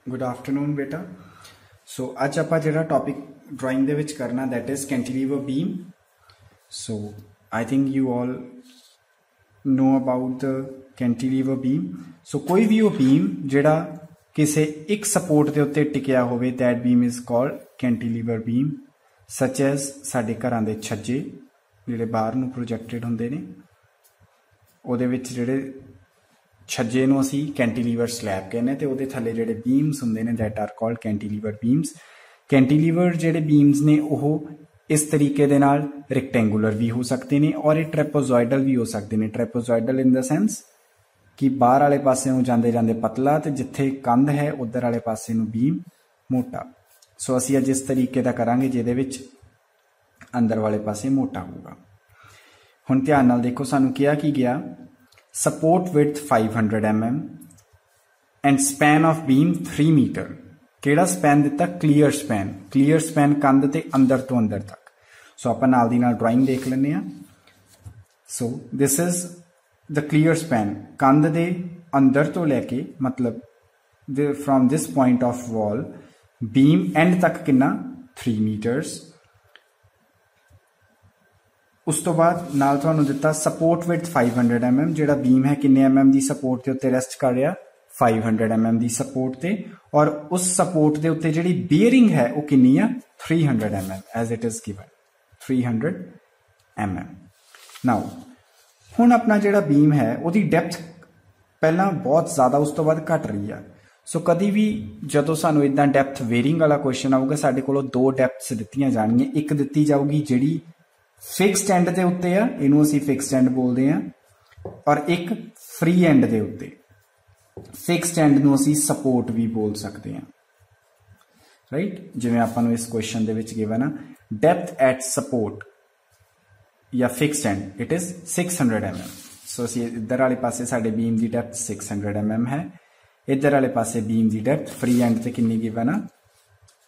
Good afternoon बेटा। सो अज आप जो टॉपिक ड्राइंग दे विच करना that is cantilever beam. So I think you all know about the cantilever beam. सो कोई भी वो बीम जिहड़ा किसी एक सपोर्ट के उत्ते टिकिया होवे that beam is called cantilever beam. Such as साडे घरां दे छज्जे जिहड़े बाहर नूं प्रोजैक्टेड हुंदे ने उहदे विच जिहड़े छज्जे नूं असीं कैंटिलीवर स्लैब कहने ते उहदे थल्ले जिहड़े बीम्स हुंदे ने that are called cantilever beams. Cantilever जिहड़े बीम्स ने ओह इस तरीके दे नाल रेक्टेंगुलर भी हो सकते हैं और ये ट्रेपोजॉइडल भी हो सकते हैं। ट्रेपोजॉइडल इन द सेंस कि बाहर वाले पासे नूं जांदे जांदे पतला ते जिथे कंध है उधर वाले पासे नूं बीम मोटा। सो असीं अज इस तरीके दा करांगे जिहदे विच अंदर वाले पासे मोटा होगा। हुण ध्यान नाल देखो सानूं किहा की गया support width 500 mm and span of beam 3 metre. केड़ा स्पैन दिता? Clear span. क्लीयर स्पैन कंध ते अंदर तो अंदर तक। सो आपां नाल दी नाल ड्राइंग देख लैंदे आ। So this is the clear span कंध दे अंदर तो लैके मतलब from this point of wall beam end तक कितना 3 मीटर्स। उस तो बाद नाल तुहानूं दिता सपोर्ट विड्थ 500 mm जिहड़ा बीम है किन्ने mm दी सपोर्ट के उत्ते रेस्ट कर रहा 500 mm दी सपोर्ट ते और उस सपोर्ट के उत्ते जिहड़ी बेयरिंग है वो किन्नी है 300 mm as it is given 300 mm। Now हुण अपना जिहड़ा बीम है उहदी डेप्थ पहला बहुत ज्यादा उस तो बाद घट रही है। सो कभी भी जदों सानूं इदां डेप्थ वेयरिंग वाला क्वेश्चन आऊगा साडे कोलों दो डेप्थस दित्तियां जाणगीਆਂ। एक दित्ती जाऊगी जिहड़ी फिक्सड एंड के उत्ते आ, इनू असीं फिक्सड एंड बोलते हैं, और एक फ्री एंड के उत्ते। फिक्सड एंड नूं असीं सपोर्ट भी बोल सकते हैं, राइट। जिवें आपां नूं इस क्वेश्चन दे विच गिवन आ डेप्थ एट सपोर्ट या fixed end it is 600 mm। So असीं इधर वाले पासे साडे बीम की डेप्थ 600 mm है, इधर वाले पासे बीम की डेप्थ फ्री एंड ते कितनी गिवन आ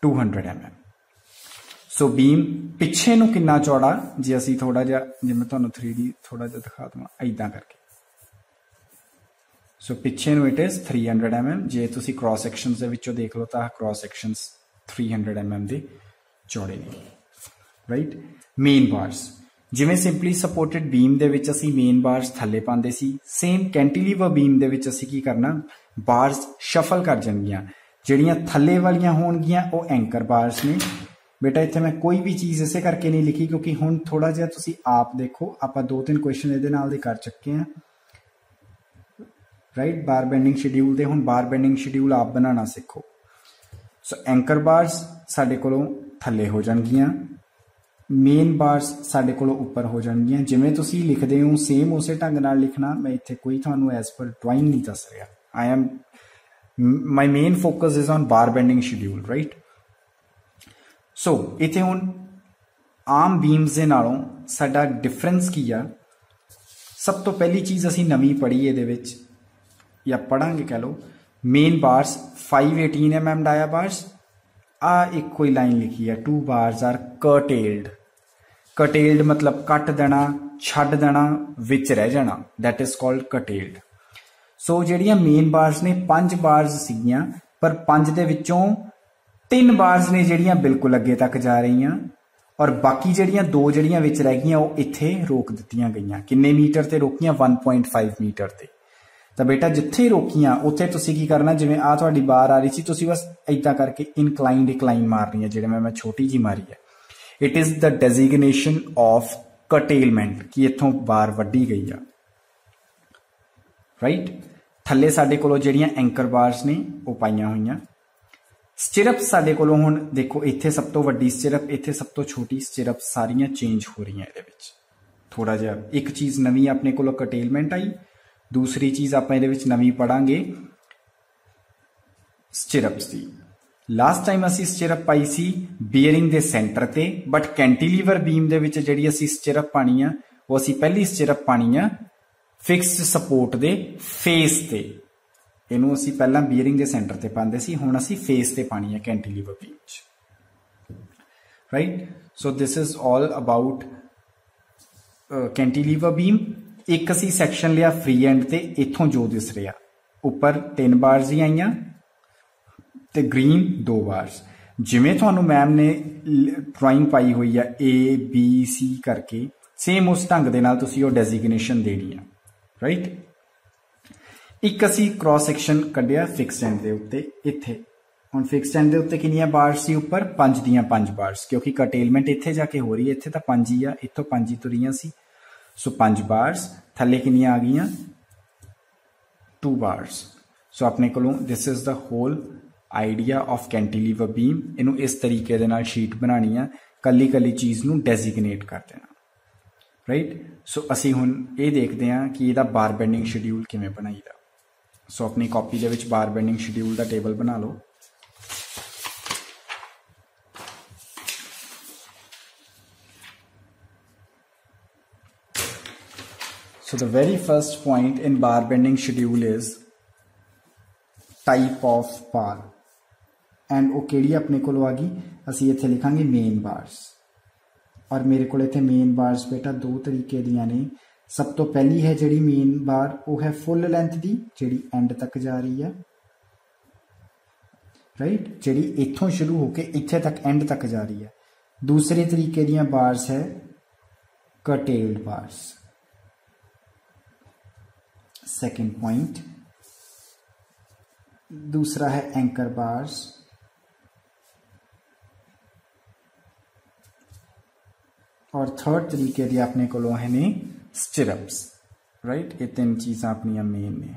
200 mm। सो बीम पिछे नूं कितना चौड़ा जे असीं थोड़ा जिहा जे मैं तुहानूं 3D थोड़ा जिहा दिखा देवां इदां करके। सो पिछे नूं इट इज 300 mm। जे तुसीं क्रॉस सैक्शनस दे विचों देख लो तां क्रॉस सैक्शनस 300 mm दे चौड़े ने, राइट। मेन बार्स जिवें सिंपली सपोर्टेड बीम दे विच असीं मेन बार्स थल्ले पांदे सी, सेम कैंटिलीवर बीम दे विच असीं की करना बार्स शफल कर जाणगीਆਂ। ਜਿਹੜੀਆਂ थल्ले वालियां होणगीਆਂ ਉਹ एंकर बार्स ने। बेटा इत्थे मैं कोई भी चीज़ इसे करके नहीं लिखी क्योंकि हुण थोड़ा जिहा तुसीं आप देखो आपां 2-3 क्वेश्चन इहदे नाल दे कर चुके हैं, राइट। बार बेंडिंग शेड्यूल ते हुण बार बेंडिंग शेड्यूल आप बनाना सीखो। सो एंकर बार्स साडे कोलों थल्ले हो जाणगीਆਂ, मेन बार्स साडे कोलों उपर हो जाणगीਆਂ। जिवें तुसीं लिखदे हो सेम उसे ढंग नाल लिखना। मैं इत्थे कोई तुहानूं एज पर ड्राइंग नहीं दस रहा। I am my main focus is on bar bending schedule, right. So इत्थे हुण आम बीम्स दे नालों साडा डिफरेंस की आ। सब तो पहली चीज़ असीं नवीं पढ़ी इहदे विच या पढ़ांगे कह लो, main bars 518 mm dia bars. आ एक कोई लाइन लिखी है 2 बार्स आर कर्टेल्ड। कर्टेल्ड मतलब कट देना, छड्ड देना, विच रह जाना, that is called curtailed. So जिहड़ियां मेन बार्स ने 5 बार्स सीगियां पर 5 दे विचों 3 बार्स ने जिहड़ियां बिल्कुल अगे तक जा रही और बाकी जिहड़ियां 2 जिहड़ियां विच रह गईयां वो इत्थे रोक दित्तियां गईयां। किन्ने मीटर ते रोकियां 1.5 मीटर ते। तो बेटा जिथे रोकियां उत्थे तुसीं की करना, जिवें आ तुहाडी बार आ रही सी तुसीं बस इदां करके इनक्लाइन डिक्लाइन मारनी है, जिहड़े मैं छोटी जी मारी है। It is the designation of curtailment कि इत्थों बार वड्डी गई है, राइट। थल्ले साडे कोलों जिहड़ियां एंकर बार्स ने वो पाईयां होईयां। स्टिरप साडे कोलों हुण देखो इत्थे सब तो वड्डी स्टिरप, इत्थे सब तो छोटी स्टिरप, सारियां चेंज हो रही हैं इहदे विच। थोड़ा जिहा एक चीज़ नवीं अपने कोलों कर्टेलमेंट आई, दूसरी चीज़ आपां इहदे विच नवीं पढ़ांगे स्टिरप्स दी। लास्ट टाइम असीं स्टिरप पाई सी बेयरिंग दे सेंटर ते, बट कैंटिलीवर बीम दे विच जिहड़ी असीं स्टिरप पानी आ वो असीं पहली स्टिरप पानी आ फिक्सड सपोर्ट दे फेस ते। इनू असीं पहला बेयरिंग दे सेंटर ते पांदे सी, हुण असीं फेस ते पानी है कैंटिलीवर बीम च, right. So this is all about cantilever beam. एक असीं सैक्शन लिया फ्री एंड ते, इत्थों जो दिस रहा ऊपर 3 बार्स ही आईयां ਤੇ ਗ੍ਰੀਨ 2 ਬਾਰਸ। ਜਿਵੇਂ ਤੁਹਾਨੂੰ ਮੈਮ ਨੇ ਡਰਾਇੰਗ ਪਾਈ ਹੋਈ ਆ ABC ਕਰਕੇ, ਸੇਮ ਉਸ ਢੰਗ ਦੇ ਨਾਲ ਤੁਸੀਂ ਉਹ ਡੈਜ਼ਿਗਨੇਸ਼ਨ ਦੇਣੀ ਆ, ਰਾਈਟ। ਇੱਕ ਅਸੀਂ ਕ੍ਰੋਸ ਸੈਕਸ਼ਨ ਕੱਢਿਆ ਫਿਕਸਡ ਐਂਡ ਦੇ ਉੱਤੇ ਇੱਥੇ। ਹੁਣ ਫਿਕਸਡ ਐਂਡ ਦੇ ਉੱਤੇ ਕਿੰਨੀਆਂ ਬਾਰਸ ਸੀ ਉੱਪਰ? 5 ਦੀਆਂ 5 ਬਾਰਸ, ਕਿਉਂਕਿ ਕਟੇਲਮੈਂਟ ਇੱਥੇ ਜਾ ਕੇ ਹੋ ਰਹੀ ਹੈ, ਇੱਥੇ ਤਾਂ 5 ਹੀ ਆ, ਇੱਥੋਂ 5 ਹੀ ਤੁਰੀਆਂ ਸੀ। ਸੋ 5 ਬਾਰਸ। ਥੱਲੇ ਕਿੰਨੀਆਂ ਆ ਗਈਆਂ? 2 ਬਾਰਸ। ਸੋ ਆਪਣੇ ਕੋਲੋਂ this is the whole idea of cantilever beam. ਇਹਨੂੰ ਇਸ ਤਰੀਕੇ ਦੇ ਨਾਲ ਸ਼ੀਟ ਬਣਾਉਣੀ ਆ, ਕੱਲੀ ਕੱਲੀ ਚੀਜ਼ ਨੂੰ ਡੈਜ਼ਿਗਨੇਟ ਕਰ ਦੇਣਾ, ਰਾਈਟ। ਸੋ ਅਸੀਂ ਹੁਣ ਇਹ ਦੇਖਦੇ ਹਾਂ ਕਿ ਇਹਦਾ ਬਾਰ ਬੈਂਡਿੰਗ ਸ਼ਡਿਊਲ ਕਿਵੇਂ ਬਣਾਈਦਾ। ਸੋ ਆਪਣੀ ਕਾਪੀ ਦੇ ਵਿੱਚ ਬਾਰ ਬੈਂਡਿੰਗ ਸ਼ਡਿਊਲ ਦਾ ਟੇਬਲ ਬਣਾ ਲਓ। So the very first point in bar bending schedule is type of bar, and ਉਹ ਕਿਹੜੀ ਆਪਣੇ ਕੋਲ ਆ ਗਈ? ਅਸੀਂ ਇੱਥੇ ਲਿਖਾਂਗੇ ਮੇਨ ਬਾਰਸ। ਔਰ ਮੇਰੇ ਕੋਲ ਇੱਥੇ ਮੇਨ ਬਾਰਸ ਬੇਟਾ 2 ਤਰੀਕੇ ਦੀਆਂ ਨੇ। ਸਭ ਤੋਂ ਪਹਿਲੀ ਹੈ ਜਿਹੜੀ ਮੇਨ ਬਾਰ, ਉਹ ਹੈ ਫੁੱਲ ਲੈਂਥ ਦੀ, ਜਿਹੜੀ ਐਂਡ ਤੱਕ ਜਾ ਰਹੀ ਹੈ, ਰਾਈਟ, ਜਿਹੜੀ ਇੱਥੋਂ ਸ਼ੁਰੂ ਹੋ ਕੇ ਇੱਥੇ ਤੱਕ ਐਂਡ ਤੱਕ ਜਾ ਰਹੀ ਹੈ। ਦੂਸਰੇ ਤਰੀਕੇ ਦੀਆਂ ਬਾਰਸ ਹੈ curtailed bars। सेकेंड पॉइंट दूसरा है एंकर बार्स। और थर्ड तरीके दी अपने को है ने स्टिरप्स, राइट। ये 3 चीज़ां अपनी मेन ने।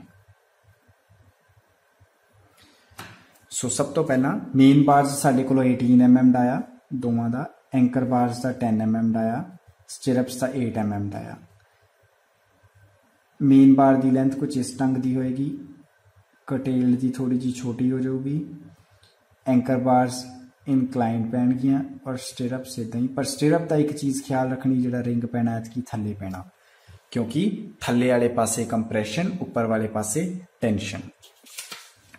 सो सब तो पहला मेन बार्स साडे को 18 mm डाया दोवां दा, एंकर बार्स दा 10 mm डाया, स्टिरप्स दा 8 mm डाया। मेन बार की लेंथ कुछ इस ढंग की होएगी, कटेल की थोड़ी जी छोटी हो जाएगी, एंकर बार्स इनक्लाइंड पैणगियां और स्टिरप्स इदा ही। पर स्टिरप का एक चीज़ ख्याल रखनी, जो रिंग पैना ऐतकी थले पैना, क्योंकि थले वाले पासे कंप्रैशन, उपर वाले पासे टेंशन।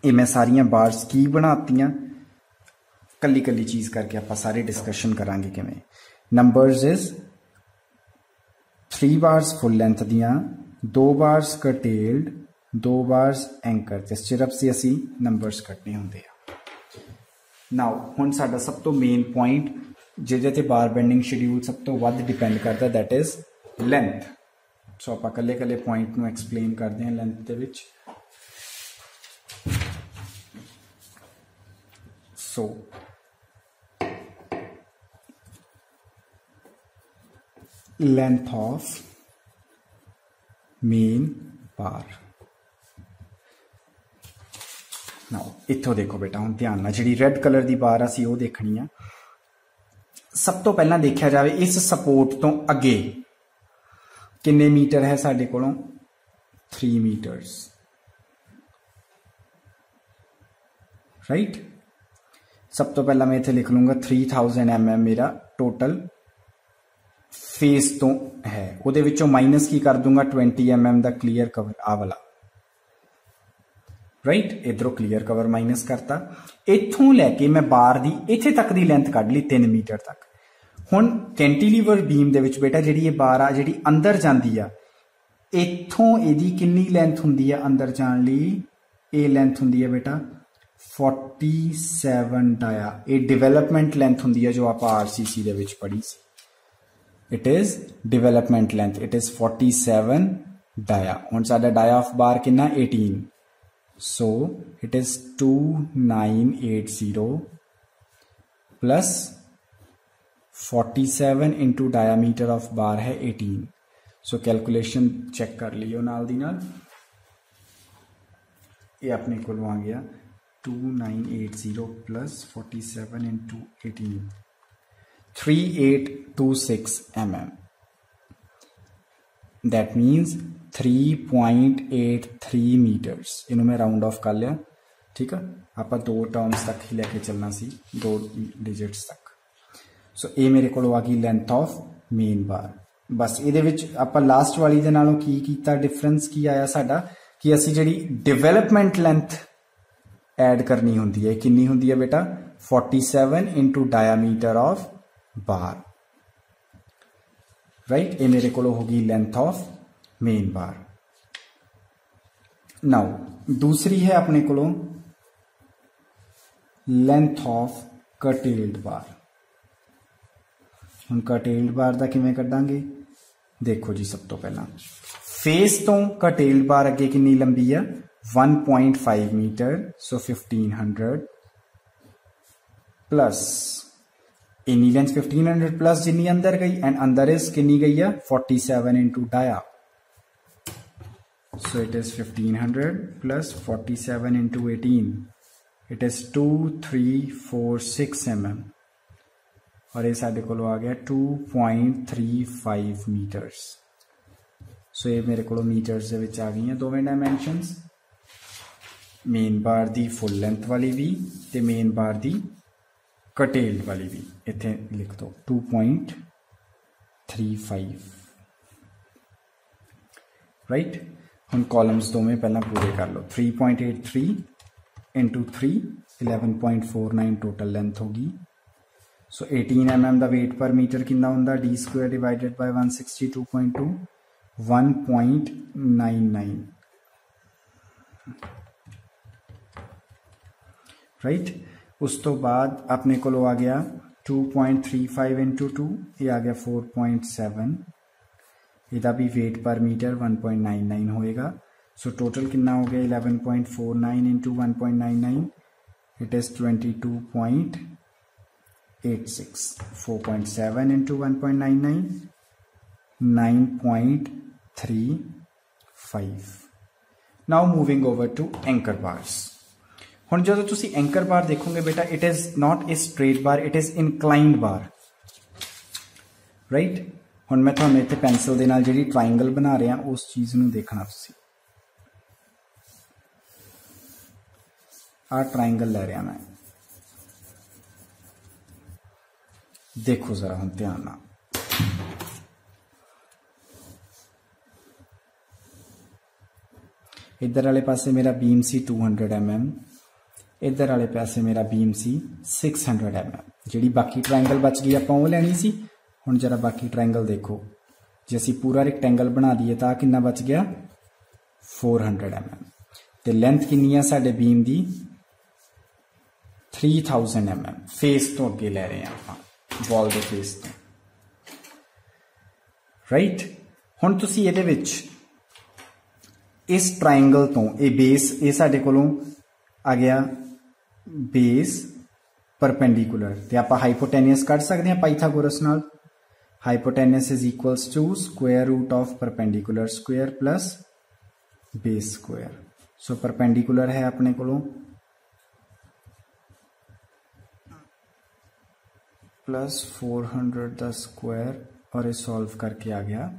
ये मैं सारियां बार्स की बनातियां, कली कली चीज़ करके आप सारे डिस्कशन करांगे किवें। Numbers is 3 bars full length दियां, 2 बार्स curtailed, 2 बार्स एंकर ते स्टिरप्स से असी नंबर्स कटने होंगे। नाउ हुण साडा सब तो मेन पॉइंट जिहदे ते बार बेंडिंग शेड्यूल सब तो वध डिपेंड करता, दैट इज लेंथ। सो आपां कल्ले कल्ले पॉइंट नूं एक्सप्लेन करते हैं length they which. So length of main bar. Now इत्थों देखो बेटा, हुण ध्यान नाल जिहड़ी रेड कलर की बार असीं वो देखनी आ। सब तो पहला देखा जाए इस सपोर्ट तो अगे किन्ने मीटर है साडे कोलों? 3 मीटर्स, राइट। सब तो पहला मैं इत्थे लिख लूंगा 3000 mm मेरा टोटल फेस तो है। उहदे विचों माइनस की कर दूंगा 20 mm दा क्लीयर कवर, आ वाला, राइट। इधरों क्लीयर कवर माइनस करता। इत्थों लैके मैं बार दी इत्थे तक दी लेंथ कढ ली 3 मीटर तक। हुण कैंटिलीवर बीम दे विच बेटा जिहड़ी ये बार आ जिहड़ी अंदर जांदी आ, इत्थों इहदी किन्नी लेंथ हुंदी आ अंदर जाण लई? ये लेंथ हुंदी है बेटा 47 डाया। ये डिवेलपमेंट लेंथ हुंदी है जो आप RCC दे विच पढ़ी सी। It is development length, it is 47 dia. हुण साडा डाया ऑफ बार कितना? 18। So it is 2980 plus 47 into diameter of बार है 18। So कैलकुलेशन चेक कर लियो नाल दी नाल। ये अपने को आ गया 2980 plus 47 into 18, 3826 mm। That means 3.83 metres. इन्हों मैं राउंड ऑफ कर लिया, ठीक है। आप 2 टर्म्स तक ही लेके चलना सी, 2 डिजिट्स तक। सो ये मेरे को आ गई लेंथ ऑफ मेन बार। बस ये आप लास्ट वाली दे नालों की कीता डिफरेंस की आया साडा कि असी जिहड़ी डिवेलपमेंट लेंथ ऐड करनी होंदी है, किन्नी होंदी है बेटा? 47 into diameter of bar, right. ये मेरे को होगी length of main bar. Now दूसरी है अपने को लेंथ ऑफ curtailed बार। हम curtailed बार का किवें कड्डांगे, देखो जी सब तो पहला फेस तो curtailed बार अगे कितनी लंबी है 1.5 मीटर, सो 1500 प्लस इनी लेंथ 1500 प्लस जिनी अंदर गई एंड अंदर इज कितनी गई है 47 into dia, so it is 1500 plus 47 into 18, it is 2346 mm और ये साढ़े को आ गया 2.35 मीटर्स। सो ये मेरे को मीटर्स दे विच आ गई हैं दोवें डायमेंशनस, मेन बार दी फुल लेंथ वाली भी ते मेन बार दी कटेल्ड वाली भी, इत्थे लिख दो 2.35 राइट। हम कॉलम्स दोवें पहला पूरे कर लो, 3.83 इंटू 3 11.49 टोटल लेंथ होगी। सो 18 mm का वेट पर मीटर कितना होंदा, D square divided by 162.2 1.99 right. उस तो बाद अपने को आ गया 2.35 इंटू 2, ये आ गया 4.7, इदा भी वेट पर मीटर 1.99 होएगा। सो टोटल कितना हो गया 11.49 इंटू 1.99, it is 22.86, 4.7 into 1.99 9.35। Now moving over to anchor bars. हुण जो तुसी एंकर बार देखोगे बेटा, it is not a straight bar, it is inclined bar right. हुण मैं तुहानूं इत्थे पेंसिल दे नाल जिहड़ी ट्राइंगल बना रहा उस चीज़ नूं देखना, तुसी आ ट्राइंगल लै रहा मैं, देखो जरा हम ध्यान नाल, इधर वाले पासे मेरा बीम सी 200 mm, इधर वाले पासे मेरा बीम सी 600 mm। जी बाकी ट्राइंगल बच गई आपां वो लैनी सी। हुण जरा बाकी ट्राइंगल देखो, जे असीं पूरा रेक्टेंगल बना दईए तां कितना बच गया 400 mm, ते लेंथ कितनी है साडे बीम दी 3000 mm। फेस तो अगे लै रहे हैं आपां, वॉल दे फेस तो राइट। हुण तुसीं इहदे विच इस ट्राइंगल तो ये बेस ये साडे कोलों आ गया बेस परपेंडिकुलर, ते आपां हाइपोटेनियस कढ सकते हैं पाइथागोरस नाल। Hypotenuse is equals to square root of perpendicular square plus base square. So perpendicular है अपने कोलों प्लस 400 द स्क्वायर और ये सॉल्व करके आ गया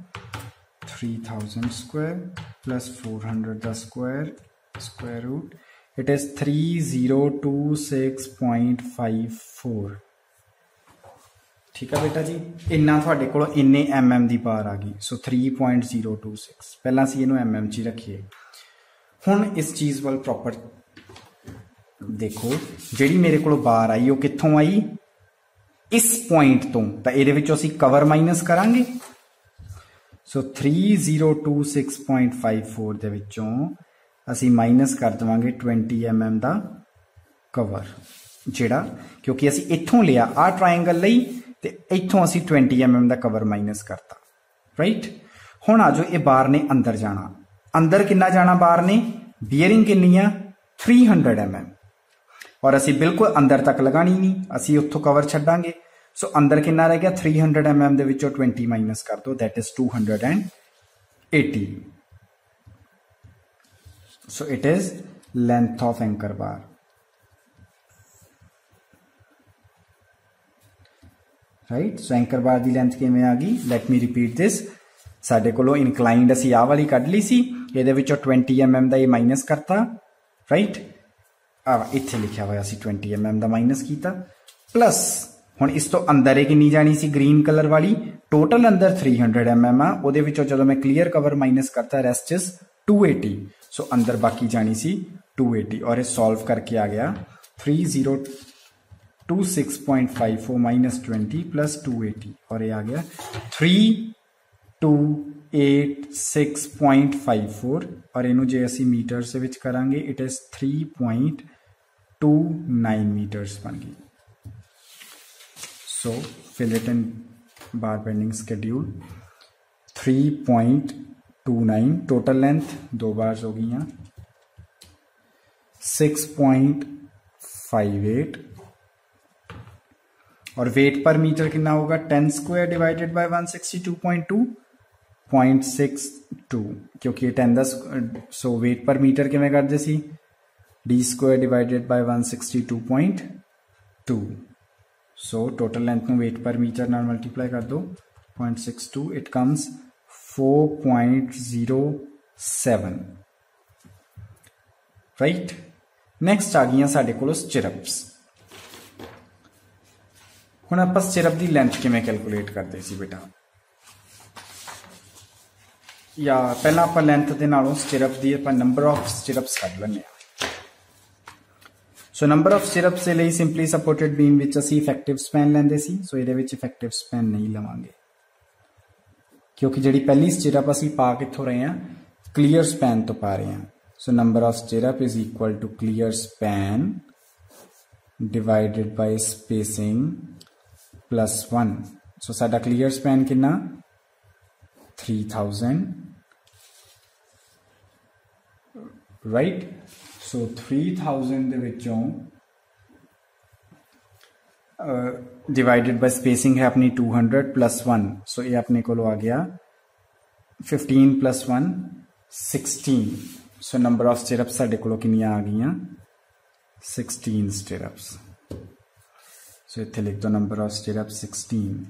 3000 square plus 400 the square root, it is 3026.54। ठीक है बेटा जी, इन्ना थोड़े को इन्ने mm की बार आ गई। सो 3.026 पहला असीं इहनूं mm च रखिए। हुण इस चीज़ वाल प्रॉपर देखो, जिहड़ी मेरे को बार आई वो कित्थों आई, इस पॉइंट तो इहदे विचों असीं कवर माइनस करांगे। सो 3026.54 दे विचों असीं माइनस कर देवांगे 20 mm का कवर, जिहड़ा क्योंकि असीं इत्थों लिया आ ट्राइंगल लई ते इत्थों असीं 20 mm का कवर माइनस करता राइट। हुण आ जाओ, ये बार ने अंदर जाना, अंदर कितना जाना बार ने, बीयरिंग कितनी है 300 mm और असीं बिल्कुल अंदर तक लगानी नहीं, असीं उत्थों कवर छड्डांगे। सो अंदर कितना रह गया 300 mm दे विचों 20 माइनस कर दो, that is 280। So it is length of anchor bar right. So anchor bar की लेंथ किवें आ गई, लेट मी रिपीट दिस। साडे कोलों इनक्लाइंड असीं आ वाली कढ ली सी, इहदे विचों 20 mm का ये माइनस करता राइट, इत्थे लिखिया होया सी 20 mm का माइनस कीता, प्लस हुण इस तो अंदर एक कितनी जानी सी ग्रीन कलर वाली, टोटल अंदर 300 mm आ, उहदे विचों जदों मैं क्लीयर कवर माइनस करता रेस्ट इज 280। सो अंदर बाकी जानी सी 280 और ये सॉल्व करके आ गया 3026.54 माइनस 20 प्लस 280 और ये आ गया 3286.54 और इनू जे असी मीटर से विच करांगे इट इज 3.0 3.29 मीटर्स बन गई। So fillet and bar bending schedule 3.29, total length 2 bars हो गई हैं 6.58 और वेट पर मीटर कितना होगा 10 स्क्वायर डिवाइडेड बाय 162.2 0.62 क्योंकि 10 सो वेट पर मीटर किमें करते सी d square divided by 162.2 so total length में वेट पर मीटर नाल मल्टीप्लाई कर दो 0.62 इट कम्स 4.07 राइट। नैक्सट आ गई साढ़े को स्टिरप्स। हुण आपां स्टिरप की लेंथ किवें कैलकुलेट करते सी बेटा, या पहला आपां लेंथ दे नालों स्टिरप दी आपां नंबर ऑफ स्टिरप्स कढ लैंदे आ। सो नंबर ऑफ स्टिरप्स दे लई सिंपली सपोर्टेड बीम विच असीं इफेक्टिव स्पैन लैंदे सी। सो इहदे विच इफेक्टिव स्पैन नहीं लवांगे क्योंकि जिहड़ी पहली स्टिरप असीं पा कित्थों रहे हैं क्लीयर स्पैन तो पा रहे हैं। So number of stirrup is equal to clear span divided by spacing +1। So साडा क्लीयर स्पैन कितना 3000 राइट। सो 3000 दे विचों डिवाइडेड बाय स्पेसिंग है अपनी 200 +1। सो ये अपने को आ गया 15 + 1 16। सो नंबर ऑफ स्टिरप्स साडे कोल कितनियां आ गई 16 स्टिरप्स। सो इत्थे लिख दो नंबर ऑफ स्टिरप्स 16।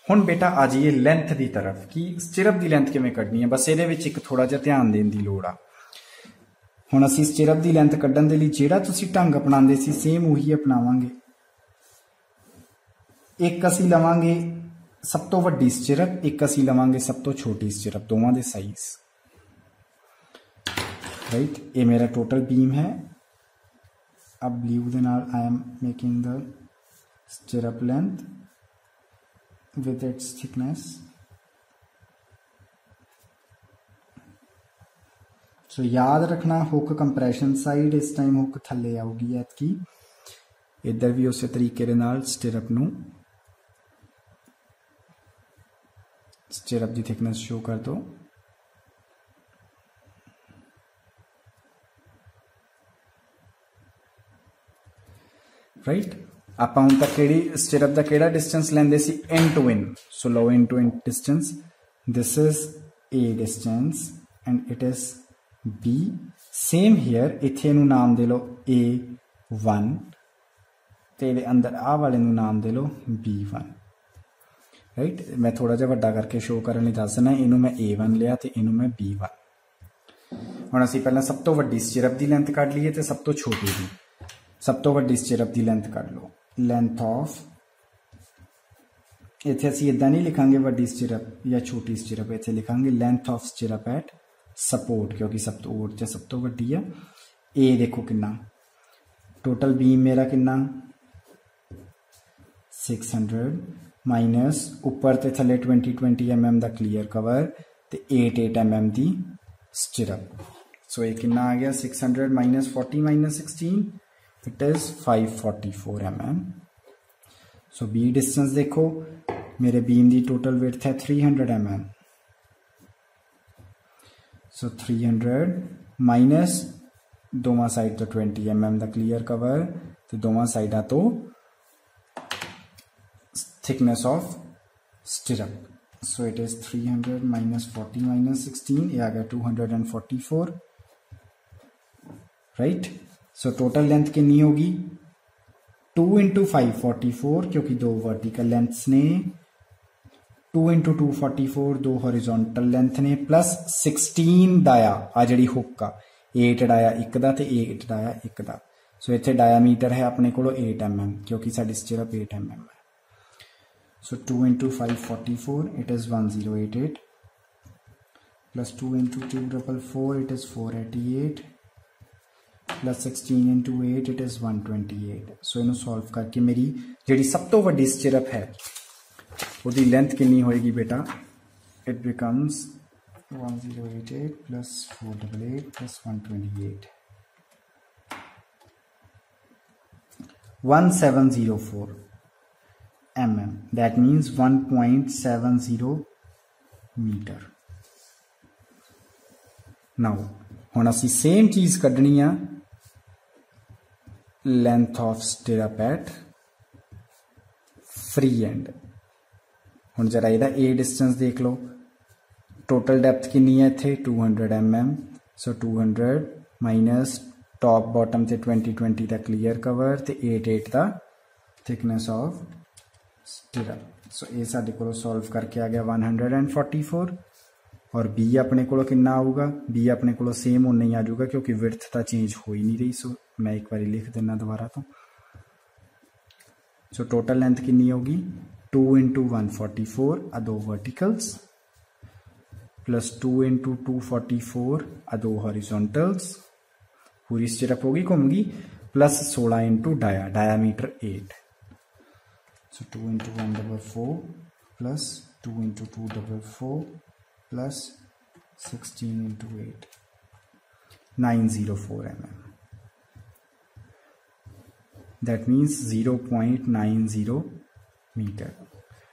हुण बेटा आ जाइए लेंथ की तरफ कि स्टिरप की लेंथ किवें कढनी है। बस ये एक थोड़ा जिहा ध्यान देने की लोड़ आ। हुण असीं स्टिरप की लेंथ कढण दे लई जिहड़ा तुसीं ढंग अपनांदे सी सेम उही अपनावांगे। एक असीं लवांगे सब तो वड्डी स्टिरप, एक असीं लवांगे सब तो छोटी स्टिरप, दोवां दे साइज राइट। ये मेरा टोटल बीम है। अब ब्लू दे नाल I am making the stirrup length with its thickness। सो याद रखना हुक कंप्रेशन साइड इस टाइम हुक थले आऊगी ऐतकी। इधर भी उस तरीके दे नाल स्टिरप नू स्टिरप की थिकनेस शो कर दो। राइट आप हुण तक केड़ी स्टिरप का केड़ा डिस्टेंस लेंदे सी इन टू इन। सो लो in to in distance this is a distance and it is B. Same here इथे नू नाम दे लो A1 ते दे अंदर आ वाले नू नाम दे लो B1 राइट। मैं थोड़ा जिहा वड्डा करके शो करने लई दस देना। इनू मैं A1 लिया ते इनू मैं B1। हुण असीं पहलां सब तो वड्डी स्टिरप की लेंथ कढ लईए ते सब तो छोटी दी। सब तो वड्डी स्टिरप की लेंथ कढ लो। लेंथ ऑफ इत्थे असीं इदां नहीं लिखांगे वड्डी स्टिरप या छोटी स्टिरप, इत्थे लिखांगे length of stirrup at support क्योंकि सपोर्ट च सब तो वड्डी है। ए देखो कितना टोटल बीम मेरा कितना 600 माइनस उपर ते थले 20 mm का क्लीयर कवर ते 8 mm की स्टिरप। सो ये कितना आ गया 600 minus 40 minus 16 it is 544 mm। So B distance देखो मेरे बीम की टोटल विड्थ है 300 mm। सो 300 माइनस दोवां साइड तो 20 mm का क्लीयर कवर तो दोवां साइडा तो thickness of stirrup. So it is 300 minus 40 minus 16 ये आ गया 244 राइट। सो टोटल लेंथ कितनी होगी 2 × 544 क्योंकि दो वर्टिकल लेंथ्स ने 2 × 244 दो हॉरिजॉन्टल लेंथ ने प्लस 16 डाया आ जी हुक का 8 डाया एक दा ते 8 डाया एक दा। सो इत्थे डायामीटर है अपने को 8 mm क्योंकि साडी स्टिरप 8 mm है। सो 2 × 544 it is 1088 plus 2 × 244 it is 488 plus 16 × 8 it is 128। सो इनू सॉल्व करके मेरी जी सब तो वड्डी स्टिरप है उसकी लेंथ कितनी होएगी बेटा it becomes 1088 plus 488 plus 128 1704 mm, that means 1.70 metre. Now हुण असी सेम चीज कड्ढनी आ length of stirrup at free end. हुण जरा इहदा ए डिस्टेंस देख लो, टोटल डेप्थ कितनी है इत्थे 200 mm, सो 200 माइनस टॉप बॉटम ते 20 दा क्लियर कवर ते 8 दा थिकनेस ऑफ स्टिरअप। सो ये साडे कोलों सॉल्व करके आ गया 144 और बी अपने कोलों कितना आऊगा, बी अपने कोलों सेम उन्ना ही आ जाऊगा क्योंकि विड्थ तो चेंज हो ही नहीं रही। सो मैं एक बार लिख देना दोबारा तो। सो टोटल लेंथ कितनी होगी 2 × 144 दो वर्टिकल्स प्लस 2 × 244 दो हॉरिजॉन्टल्स, पूरी स्टिरअप होगी घूमगी, plus 16 × diameter 8। So 2 × 144 plus 2 × 244 plus 16 × 8 904 mm, that means 0.90 metre.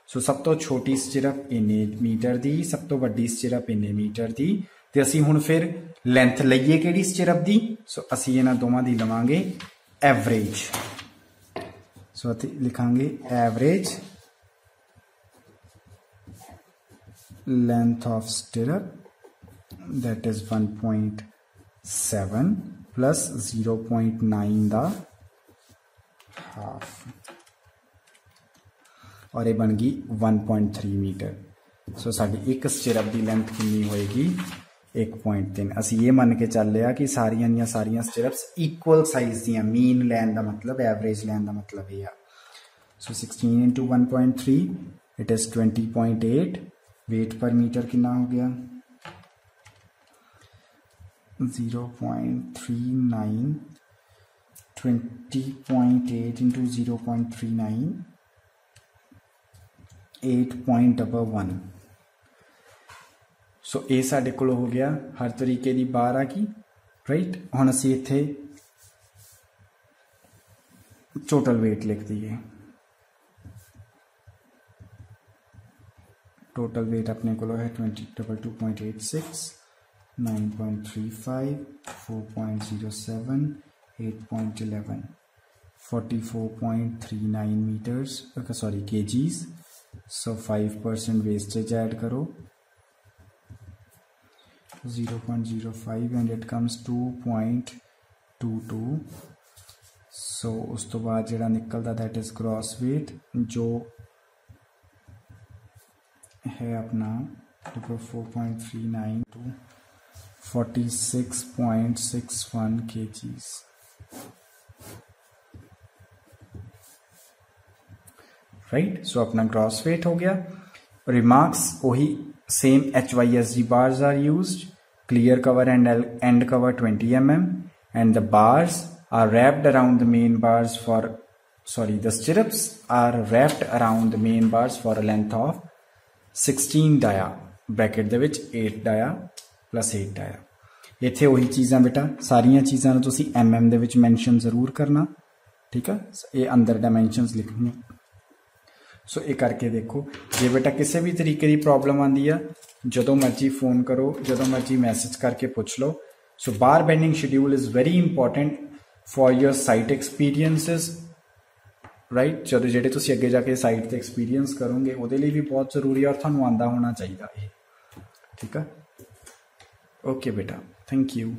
सो सब तो छोटी स्टिरअप इन्ने मीटर दी, सब तो वड्डी स्टिरअप इन्ने मीटर दी। ते असी हुण फिर लेंथ लईए किहड़ी स्टिरअप दी, सो असी इन्हां दोवां दी लवांगे एवरेज। सो असी लिखांगे average length of stirrup that is 1.7 plus 0.9 दा हाफ और ये बन गई 1.3 मीटर। सो साडी एक स्टिरअप की लेंथ कितनी होएगी 1.3। असी ये मन के चल लिया कि सारियां दियां सारियां स्टिरअप्स इक्वल साइज दियां, मीन लैन का मतलब एवरेज लैन का मतलब ये आ। सो 16 × 1.3 इट इज 20.8। वेट पर मीटर कितना हो गया 0.39, 20.8 × 0.39 8.11। सो ये साडे कोल हो गया हर तरीके की बार आ गई, राइट। हुण असीं इत्थे टोटल वेट लिख दीए। टोटल वेट अपने को है 22.86, 9.35, 4.07, 8.11, 44.39 मीटर्स सॉरी kgs। सो 5% वेस्टेज ऐड करो 0.05 एंड इट कम्स 2.22। सो उस तो बाद जिहड़ा निकलदा दैट इज ग्रॉस वेट जो है अपना 4.39 to 46.61 kgs, राइट। सो अपना ग्रॉस वेट हो गया। रिमार्क्स वही same HYSG bars are used, clear cover and end cover 20 mm and the bars are wrapped around the main bars for the stirrups are wrapped around the main bars for a length of 16 dia bracket दे विच 8 dia plus 8 dia. इत्थे वही चीज़ां बेटा सारियां चीज़ां नूं तुसीं mm दे विच मैंशन जरूर करना, ठीक है। ये अंदर डायमेंशनस लिखनी। सो ये करके देखो, जे बेटा किसी भी तरीके की प्रॉब्लम आती है जदों मर्जी फोन करो, जदों मर्जी मैसेज करके पूछ लो। So bar bending schedule is very important for your site experiences, right. जो जेडे तुसीं अगे जाके साइट ते एक्सपीरियंस करोगे उहदे लई भी बहुत जरूरी है और तुहानूं आंदा होना चाहिए, ठीक है। ओके बेटा, थैंक यू।